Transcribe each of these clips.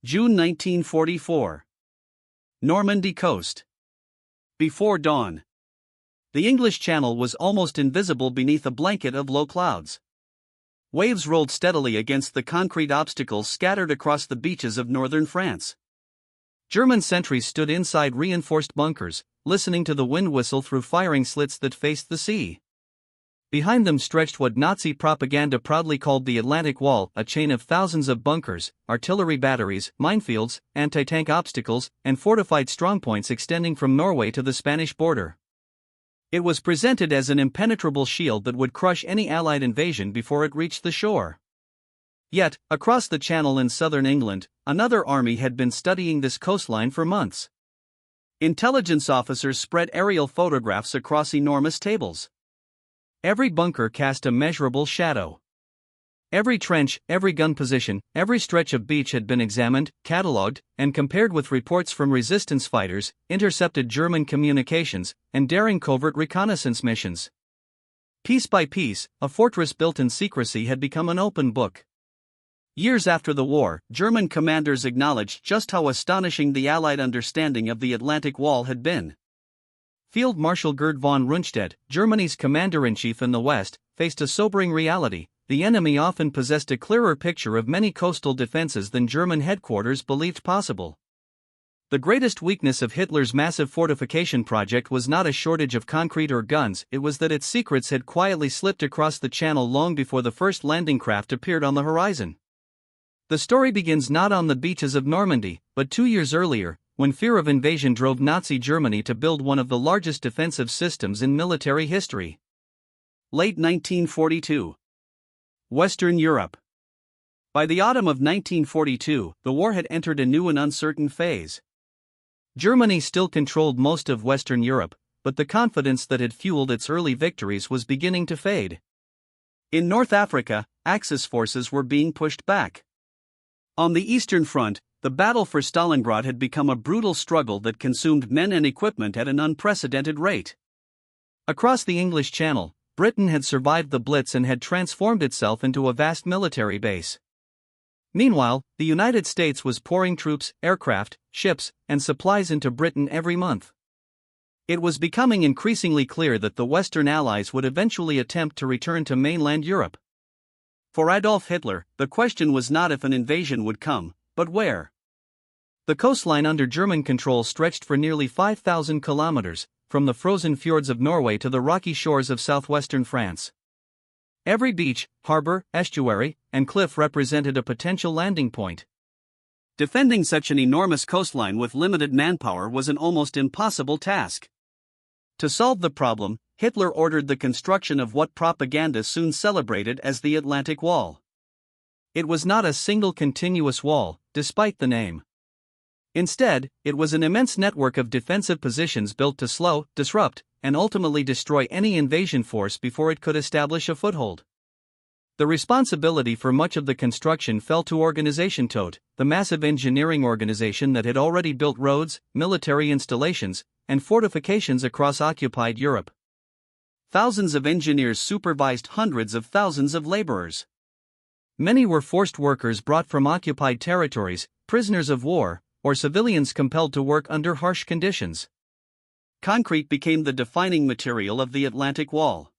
June 1944. Normandy coast. Before dawn. The English Channel was almost invisible beneath a blanket of low clouds. Waves rolled steadily against the concrete obstacles scattered across the beaches of northern France. German sentries stood inside reinforced bunkers, listening to the wind whistle through firing slits that faced the sea. Behind them stretched what Nazi propaganda proudly called the Atlantic Wall, a chain of thousands of bunkers, artillery batteries, minefields, anti-tank obstacles, and fortified strongpoints extending from Norway to the Spanish border. It was presented as an impenetrable shield that would crush any Allied invasion before it reached the shore. Yet, across the Channel in southern England, another army had been studying this coastline for months. Intelligence officers spread aerial photographs across enormous tables. Every bunker cast a measurable shadow. Every trench, every gun position, every stretch of beach had been examined, catalogued, and compared with reports from resistance fighters, intercepted German communications, and daring covert reconnaissance missions. Piece by piece, a fortress built in secrecy had become an open book. Years after the war, German commanders acknowledged just how astonishing the Allied understanding of the Atlantic Wall had been. Field Marshal Gerd von Rundstedt, Germany's commander-in-chief in the West, faced a sobering reality: the enemy often possessed a clearer picture of many coastal defenses than German headquarters believed possible. The greatest weakness of Hitler's massive fortification project was not a shortage of concrete or guns, it was that its secrets had quietly slipped across the Channel long before the first landing craft appeared on the horizon. The story begins not on the beaches of Normandy, but 2 years earlier, when fear of invasion drove Nazi Germany to build one of the largest defensive systems in military history. Late 1942. Western Europe. By the autumn of 1942, the war had entered a new and uncertain phase. Germany still controlled most of Western Europe, but the confidence that had fueled its early victories was beginning to fade. In North Africa, Axis forces were being pushed back. On the Eastern Front, the battle for Stalingrad had become a brutal struggle that consumed men and equipment at an unprecedented rate. Across the English Channel, Britain had survived the Blitz and had transformed itself into a vast military base. Meanwhile, the United States was pouring troops, aircraft, ships, and supplies into Britain every month. It was becoming increasingly clear that the Western Allies would eventually attempt to return to mainland Europe. For Adolf Hitler, the question was not if an invasion would come, but where. The coastline under German control stretched for nearly 5,000 kilometers, from the frozen fjords of Norway to the rocky shores of southwestern France. Every beach, harbor, estuary, and cliff represented a potential landing point. Defending such an enormous coastline with limited manpower was an almost impossible task. To solve the problem, Hitler ordered the construction of what propaganda soon celebrated as the Atlantic Wall. It was not a single continuous wall, despite the name. Instead, it was an immense network of defensive positions built to slow, disrupt, and ultimately destroy any invasion force before it could establish a foothold. The responsibility for much of the construction fell to Organisation Todt, the massive engineering organization that had already built roads, military installations, and fortifications across occupied Europe. Thousands of engineers supervised hundreds of thousands of laborers. Many were forced workers brought from occupied territories, prisoners of war, or civilians compelled to work under harsh conditions. Concrete became the defining material of the Atlantic Wall.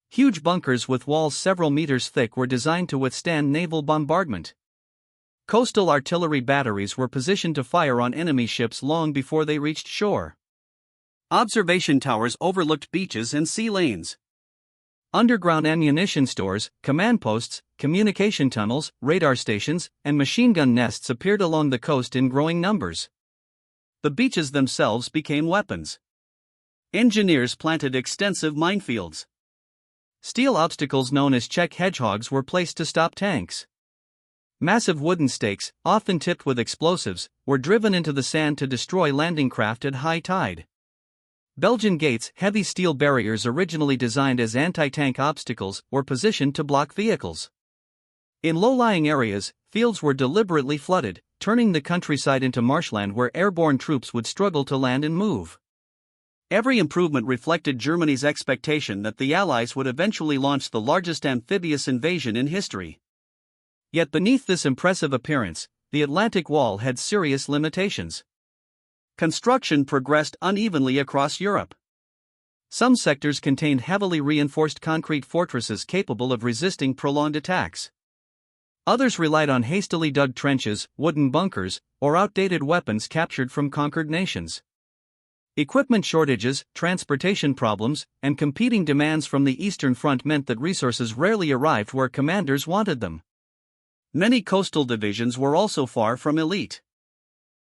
Huge bunkers with walls several meters thick were designed to withstand naval bombardment. Coastal artillery batteries were positioned to fire on enemy ships long before they reached shore. Observation towers overlooked beaches and sea lanes. Underground ammunition stores, command posts, communication tunnels, radar stations, and machine gun nests appeared along the coast in growing numbers. The beaches themselves became weapons. Engineers planted extensive minefields. Steel obstacles known as Czech hedgehogs were placed to stop tanks. Massive wooden stakes, often tipped with explosives, were driven into the sand to destroy landing craft at high tide. Belgian gates, heavy steel barriers originally designed as anti-tank obstacles, were positioned to block vehicles. In low-lying areas, fields were deliberately flooded, turning the countryside into marshland where airborne troops would struggle to land and move. Every improvement reflected Germany's expectation that the Allies would eventually launch the largest amphibious invasion in history. Yet beneath this impressive appearance, the Atlantic Wall had serious limitations. Construction progressed unevenly across Europe. Some sectors contained heavily reinforced concrete fortresses capable of resisting prolonged attacks. Others relied on hastily dug trenches, wooden bunkers, or outdated weapons captured from conquered nations. Equipment shortages, transportation problems, and competing demands from the Eastern Front meant that resources rarely arrived where commanders wanted them. Many coastal divisions were also far from elite.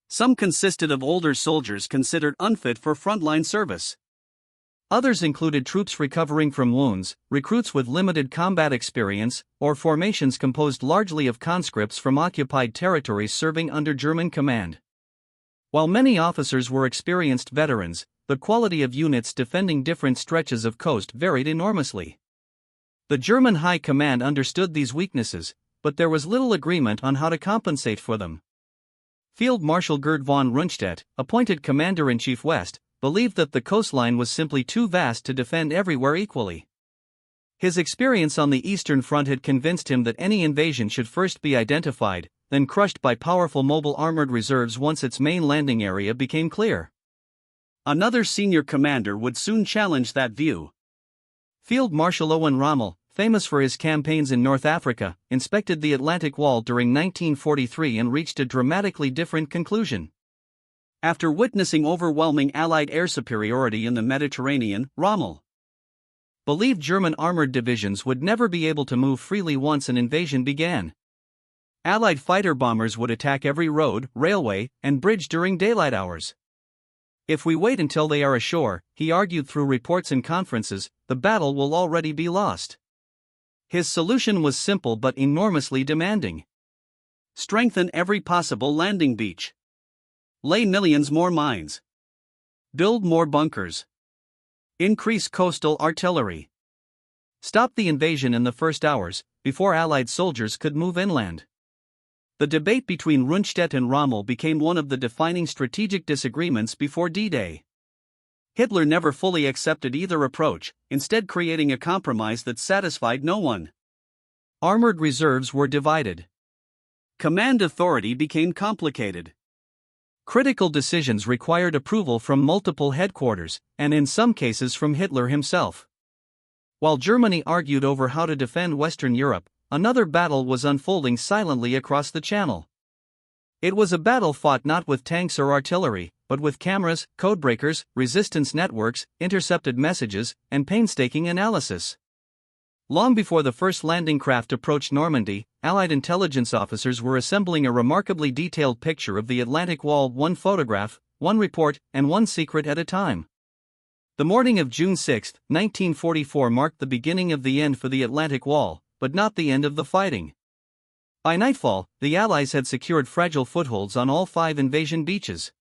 Some consisted of older soldiers considered unfit for frontline service. Others included troops recovering from wounds, recruits with limited combat experience, or formations composed largely of conscripts from occupied territories serving under German command. While many officers were experienced veterans, the quality of units defending different stretches of coast varied enormously. The German High Command understood these weaknesses, but there was little agreement on how to compensate for them. Field Marshal Gerd von Rundstedt, appointed Commander-in-Chief West, believed that the coastline was simply too vast to defend everywhere equally. His experience on the Eastern Front had convinced him that any invasion should first be identified, then crushed by powerful mobile armored reserves once its main landing area became clear. Another senior commander would soon challenge that view. Field Marshal Erwin Rommel, famous for his campaigns in North Africa, inspected the Atlantic Wall during 1943 and reached a dramatically different conclusion. After witnessing overwhelming Allied air superiority in the Mediterranean, Rommel believed German armored divisions would never be able to move freely once an invasion began. Allied fighter bombers would attack every road, railway, and bridge during daylight hours. If we wait until they are ashore, he argued through reports and conferences, the battle will already be lost. His solution was simple but enormously demanding. Strengthen every possible landing beach. Lay millions more mines. Build more bunkers. Increase coastal artillery. Stop the invasion in the first hours, before Allied soldiers could move inland. The debate between Rundstedt and Rommel became one of the defining strategic disagreements before D-Day. Hitler never fully accepted either approach, instead creating a compromise that satisfied no one. Armored reserves were divided. Command authority became complicated. Critical decisions required approval from multiple headquarters, and in some cases from Hitler himself. While Germany argued over how to defend Western Europe, another battle was unfolding silently across the Channel. It was a battle fought not with tanks or artillery, but with cameras, codebreakers, resistance networks, intercepted messages, and painstaking analysis. Long before the first landing craft approached Normandy, Allied intelligence officers were assembling a remarkably detailed picture of the Atlantic Wall, one photograph, one report, and one secret at a time. The morning of June 6, 1944 marked the beginning of the end for the Atlantic Wall, but not the end of the fighting. By nightfall, the Allies had secured fragile footholds on all 5 invasion beaches.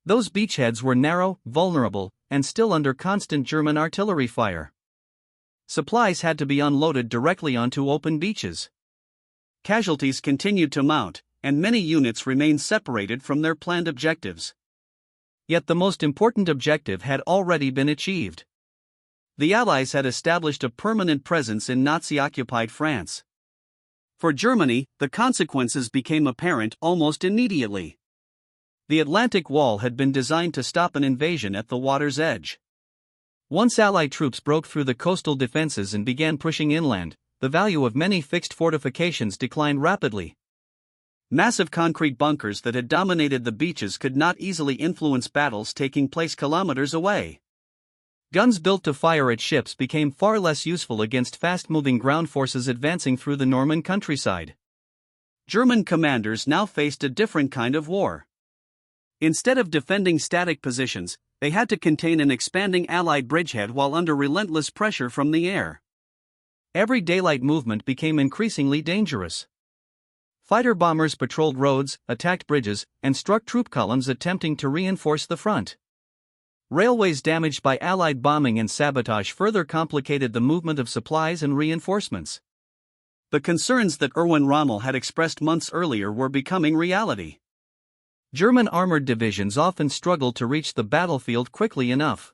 Those beachheads were narrow, vulnerable, and still under constant German artillery fire. Supplies had to be unloaded directly onto open beaches. Casualties continued to mount, and many units remained separated from their planned objectives. Yet the most important objective had already been achieved. The Allies had established a permanent presence in Nazi-occupied France. For Germany, the consequences became apparent almost immediately. The Atlantic Wall had been designed to stop an invasion at the water's edge. Once Allied troops broke through the coastal defenses and began pushing inland, the value of many fixed fortifications declined rapidly. Massive concrete bunkers that had dominated the beaches could not easily influence battles taking place kilometers away. Guns built to fire at ships became far less useful against fast-moving ground forces advancing through the Norman countryside. German commanders now faced a different kind of war. Instead of defending static positions, they had to contain an expanding Allied bridgehead while under relentless pressure from the air. Every daylight movement became increasingly dangerous. Fighter bombers patrolled roads, attacked bridges, and struck troop columns attempting to reinforce the front. Railways damaged by Allied bombing and sabotage further complicated the movement of supplies and reinforcements. The concerns that Erwin Rommel had expressed months earlier were becoming reality. German armored divisions often struggled to reach the battlefield quickly enough.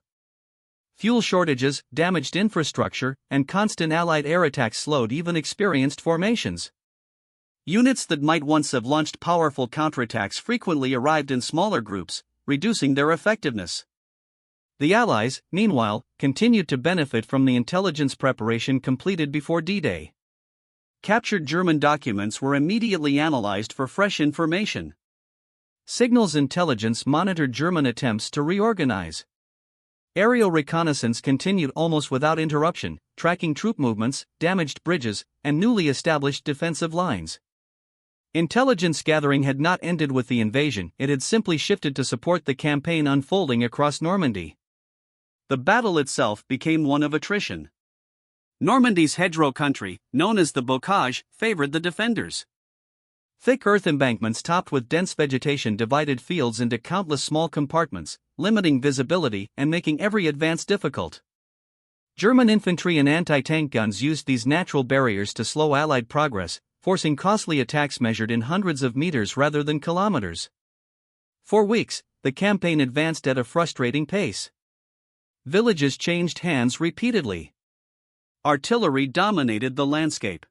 Fuel shortages, damaged infrastructure, and constant Allied air attacks slowed even experienced formations. Units that might once have launched powerful counterattacks frequently arrived in smaller groups, reducing their effectiveness. The Allies, meanwhile, continued to benefit from the intelligence preparation completed before D-Day. Captured German documents were immediately analyzed for fresh information. Signals intelligence monitored German attempts to reorganize. Aerial reconnaissance continued almost without interruption, tracking troop movements, damaged bridges, and newly established defensive lines. Intelligence gathering had not ended with the invasion, it had simply shifted to support the campaign unfolding across Normandy. The battle itself became one of attrition. Normandy's hedgerow country, known as the bocage, favored the defenders. Thick earth embankments topped with dense vegetation divided fields into countless small compartments, limiting visibility and making every advance difficult. German infantry and anti-tank guns used these natural barriers to slow Allied progress, forcing costly attacks measured in hundreds of meters rather than kilometers. For weeks, the campaign advanced at a frustrating pace. Villages changed hands repeatedly. Artillery dominated the landscape.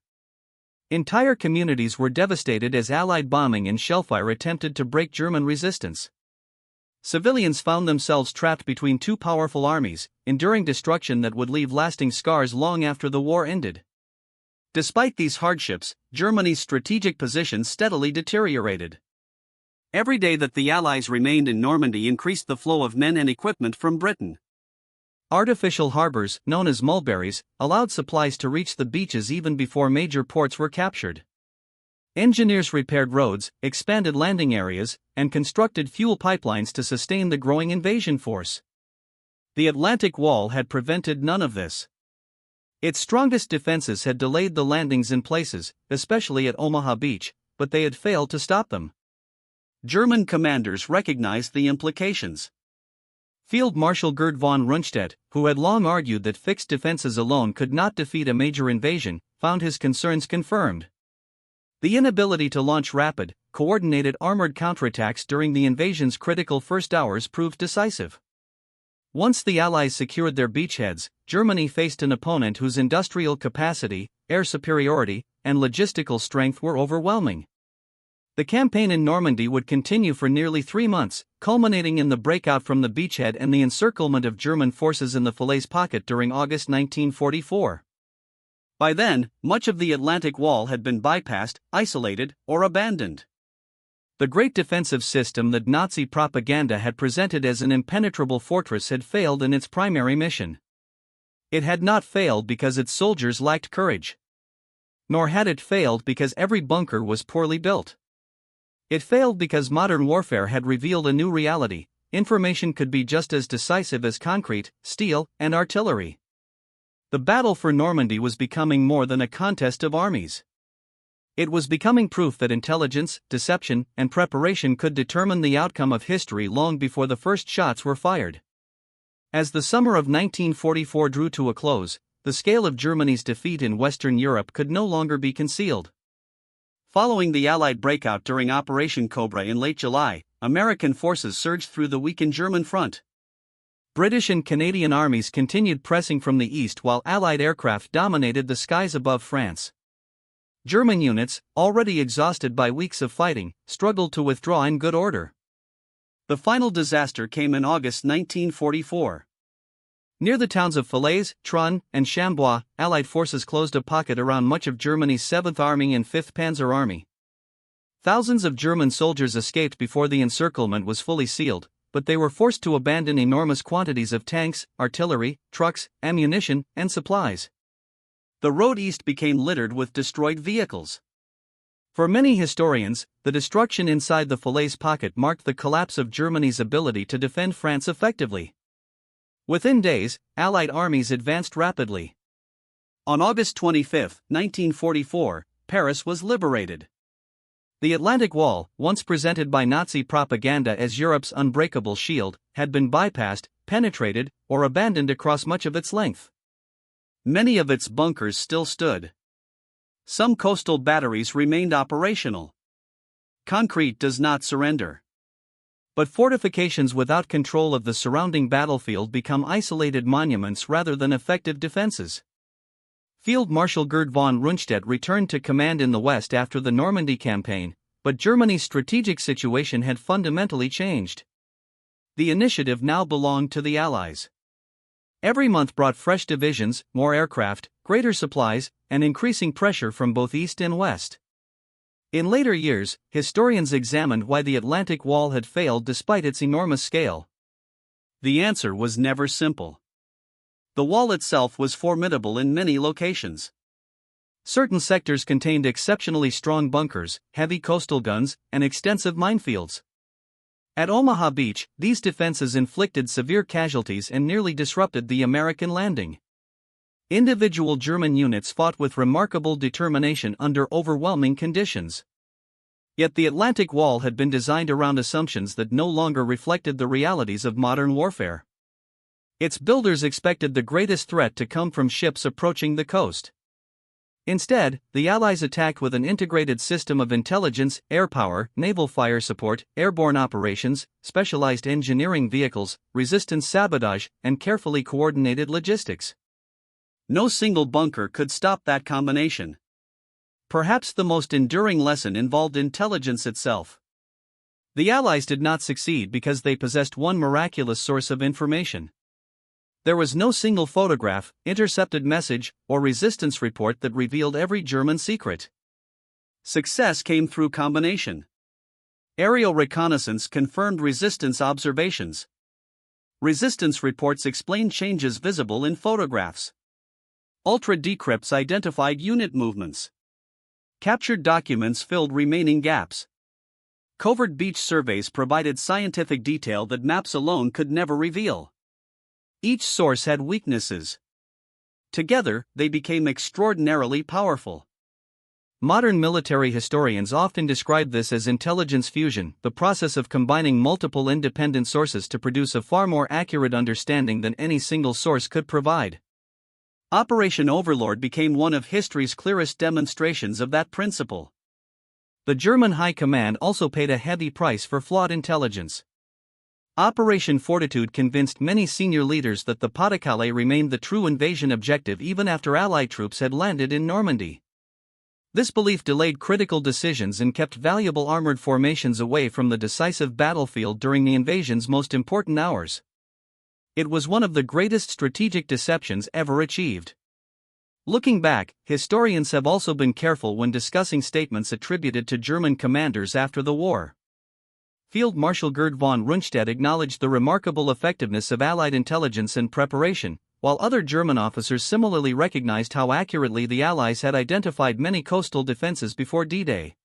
Entire communities were devastated as Allied bombing and shellfire attempted to break German resistance. Civilians found themselves trapped between two powerful armies, enduring destruction that would leave lasting scars long after the war ended. Despite these hardships, Germany's strategic position steadily deteriorated. Every day that the Allies remained in Normandy increased the flow of men and equipment from Britain. Artificial harbors, known as mulberries, allowed supplies to reach the beaches even before major ports were captured. Engineers repaired roads, expanded landing areas, and constructed fuel pipelines to sustain the growing invasion force. The Atlantic Wall had prevented none of this. Its strongest defenses had delayed the landings in places, especially at Omaha Beach, but they had failed to stop them. German commanders recognized the implications. Field Marshal Gerd von Rundstedt, who had long argued that fixed defenses alone could not defeat a major invasion, found his concerns confirmed. The inability to launch rapid, coordinated armored counterattacks during the invasion's critical first hours proved decisive. Once the Allies secured their beachheads, Germany faced an opponent whose industrial capacity, air superiority, and logistical strength were overwhelming. The campaign in Normandy would continue for nearly 3 months, culminating in the breakout from the beachhead and the encirclement of German forces in the Falaise Pocket during August 1944. By then, much of the Atlantic Wall had been bypassed, isolated, or abandoned. The great defensive system that Nazi propaganda had presented as an impenetrable fortress had failed in its primary mission. It had not failed because its soldiers lacked courage. Nor had it failed because every bunker was poorly built. It failed because modern warfare had revealed a new reality: information could be just as decisive as concrete, steel, and artillery. The battle for Normandy was becoming more than a contest of armies. It was becoming proof that intelligence, deception, and preparation could determine the outcome of history long before the first shots were fired. As the summer of 1944 drew to a close, the scale of Germany's defeat in Western Europe could no longer be concealed. Following the Allied breakout during Operation Cobra in late July, American forces surged through the weakened German front. British and Canadian armies continued pressing from the east while Allied aircraft dominated the skies above France. German units, already exhausted by weeks of fighting, struggled to withdraw in good order. The final disaster came in August 1944. Near the towns of Falaise, Trun, and Chambois, Allied forces closed a pocket around much of Germany's 7th Army and 5th Panzer Army. Thousands of German soldiers escaped before the encirclement was fully sealed, but they were forced to abandon enormous quantities of tanks, artillery, trucks, ammunition, and supplies. The road east became littered with destroyed vehicles. For many historians, the destruction inside the Falaise pocket marked the collapse of Germany's ability to defend France effectively. Within days, Allied armies advanced rapidly. On August 25, 1944, Paris was liberated. The Atlantic Wall, once presented by Nazi propaganda as Europe's unbreakable shield, had been bypassed, penetrated, or abandoned across much of its length. Many of its bunkers still stood. Some coastal batteries remained operational. Concrete does not surrender. But fortifications without control of the surrounding battlefield become isolated monuments rather than effective defenses. Field Marshal Gerd von Rundstedt returned to command in the West after the Normandy campaign, but Germany's strategic situation had fundamentally changed. The initiative now belonged to the Allies. Every month brought fresh divisions, more aircraft, greater supplies, and increasing pressure from both East and West. In later years, historians examined why the Atlantic Wall had failed despite its enormous scale. The answer was never simple. The wall itself was formidable in many locations. Certain sectors contained exceptionally strong bunkers, heavy coastal guns, and extensive minefields. At Omaha Beach, these defenses inflicted severe casualties and nearly disrupted the American landing. Individual German units fought with remarkable determination under overwhelming conditions. Yet the Atlantic Wall had been designed around assumptions that no longer reflected the realities of modern warfare. Its builders expected the greatest threat to come from ships approaching the coast. Instead, the Allies attacked with an integrated system of intelligence, air power, naval fire support, airborne operations, specialized engineering vehicles, resistance sabotage, and carefully coordinated logistics. No single bunker could stop that combination. Perhaps the most enduring lesson involved intelligence itself. The Allies did not succeed because they possessed one miraculous source of information. There was no single photograph, intercepted message, or resistance report that revealed every German secret. Success came through combination. Aerial reconnaissance confirmed resistance observations. Resistance reports explained changes visible in photographs. Ultra-decrypts identified unit movements. Captured documents filled remaining gaps. Covert beach surveys provided scientific detail that maps alone could never reveal. Each source had weaknesses. Together, they became extraordinarily powerful. Modern military historians often describe this as intelligence fusion, the process of combining multiple independent sources to produce a far more accurate understanding than any single source could provide. Operation Overlord became one of history's clearest demonstrations of that principle. The German High Command also paid a heavy price for flawed intelligence. Operation Fortitude convinced many senior leaders that the Pas-de-Calais remained the true invasion objective even after Allied troops had landed in Normandy. This belief delayed critical decisions and kept valuable armored formations away from the decisive battlefield during the invasion's most important hours. It was one of the greatest strategic deceptions ever achieved. Looking back, historians have also been careful when discussing statements attributed to German commanders after the war. Field Marshal Gerd von Rundstedt acknowledged the remarkable effectiveness of Allied intelligence and preparation, while other German officers similarly recognized how accurately the Allies had identified many coastal defenses before D-Day.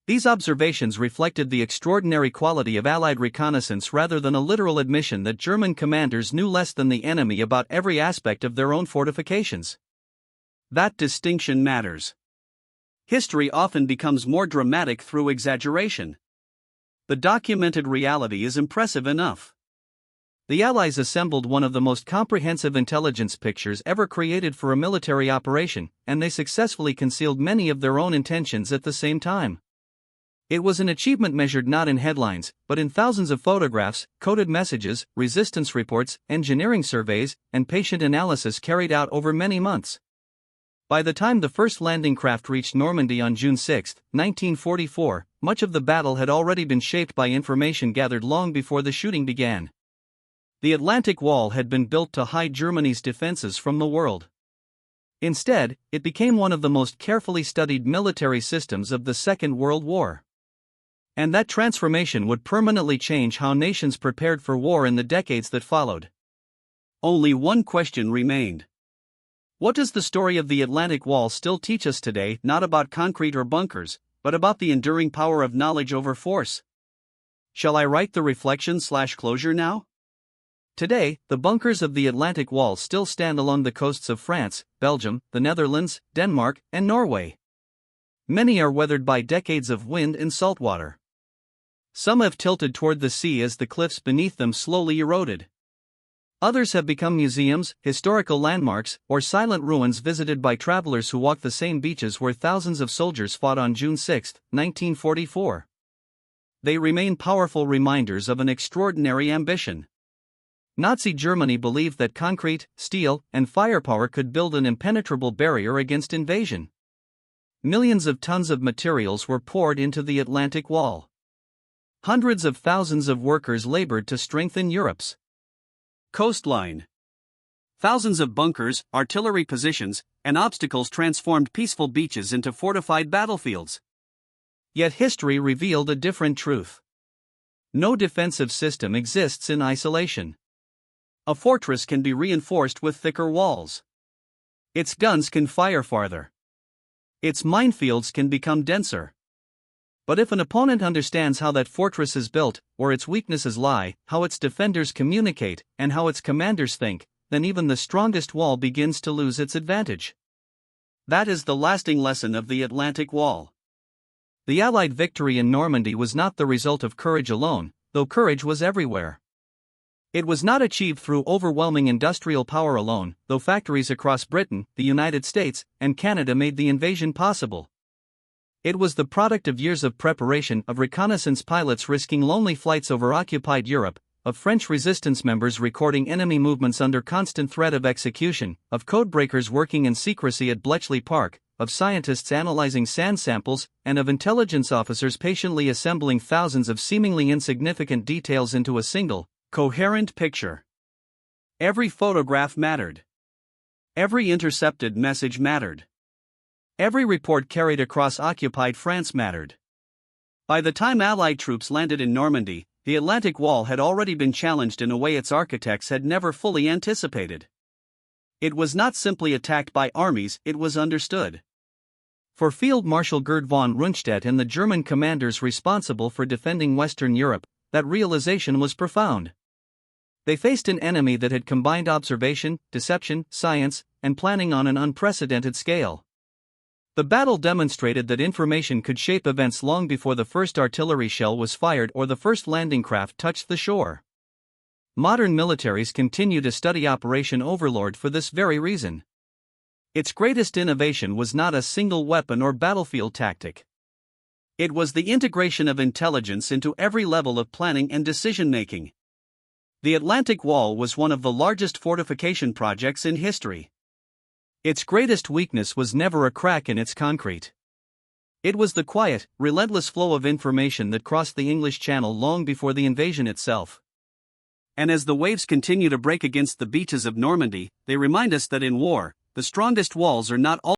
These observations reflected the extraordinary quality of Allied reconnaissance rather than a literal admission that German commanders knew less than the enemy about every aspect of their own fortifications. That distinction matters. History often becomes more dramatic through exaggeration. The documented reality is impressive enough. The Allies assembled one of the most comprehensive intelligence pictures ever created for a military operation, and they successfully concealed many of their own intentions at the same time. It was an achievement measured not in headlines, but in thousands of photographs, coded messages, resistance reports, engineering surveys, and patient analysis carried out over many months. By the time the first landing craft reached Normandy on June 6, 1944, much of the battle had already been shaped by information gathered long before the shooting began. The Atlantic Wall had been built to hide Germany's defenses from the world. Instead, it became one of the most carefully studied military systems of the Second World War. And that transformation would permanently change how nations prepared for war in the decades that followed. Only one question remained. What does the story of the Atlantic Wall still teach us today, not about concrete or bunkers, but about the enduring power of knowledge over force? Shall I write the reflection/closure now? Today, the bunkers of the Atlantic Wall still stand along the coasts of France, Belgium, the Netherlands, Denmark, and Norway. Many are weathered by decades of wind and salt water. Some have tilted toward the sea as the cliffs beneath them slowly eroded. Others have become museums, historical landmarks, or silent ruins visited by travelers who walk the same beaches where thousands of soldiers fought on June 6, 1944. They remain powerful reminders of an extraordinary ambition. Nazi Germany believed that concrete, steel, and firepower could build an impenetrable barrier against invasion. Millions of tons of materials were poured into the Atlantic Wall. Hundreds of thousands of workers labored to strengthen Europe's coastline. Thousands of bunkers, artillery positions, and obstacles transformed peaceful beaches into fortified battlefields. Yet history revealed a different truth. No defensive system exists in isolation. A fortress can be reinforced with thicker walls. Its guns can fire farther. Its minefields can become denser. But if an opponent understands how that fortress is built, where its weaknesses lie, how its defenders communicate, and how its commanders think, then even the strongest wall begins to lose its advantage. That is the lasting lesson of the Atlantic Wall. The Allied victory in Normandy was not the result of courage alone, though courage was everywhere. It was not achieved through overwhelming industrial power alone, though factories across Britain, the United States, and Canada made the invasion possible. It was the product of years of preparation, of reconnaissance pilots risking lonely flights over occupied Europe, of French resistance members recording enemy movements under constant threat of execution, of codebreakers working in secrecy at Bletchley Park, of scientists analyzing sand samples, and of intelligence officers patiently assembling thousands of seemingly insignificant details into a single, coherent picture. Every photograph mattered. Every intercepted message mattered. Every report carried across occupied France mattered. By the time Allied troops landed in Normandy, the Atlantic Wall had already been challenged in a way its architects had never fully anticipated. It was not simply attacked by armies, it was understood. For Field Marshal Gerd von Rundstedt and the German commanders responsible for defending Western Europe, that realization was profound. They faced an enemy that had combined observation, deception, science, and planning on an unprecedented scale. The battle demonstrated that information could shape events long before the first artillery shell was fired or the first landing craft touched the shore. Modern militaries continue to study Operation Overlord for this very reason. Its greatest innovation was not a single weapon or battlefield tactic. It was the integration of intelligence into every level of planning and decision-making. The Atlantic Wall was one of the largest fortification projects in history. Its greatest weakness was never a crack in its concrete. It was the quiet, relentless flow of information that crossed the English Channel long before the invasion itself. And as the waves continue to break against the beaches of Normandy, they remind us that in war, the strongest walls are not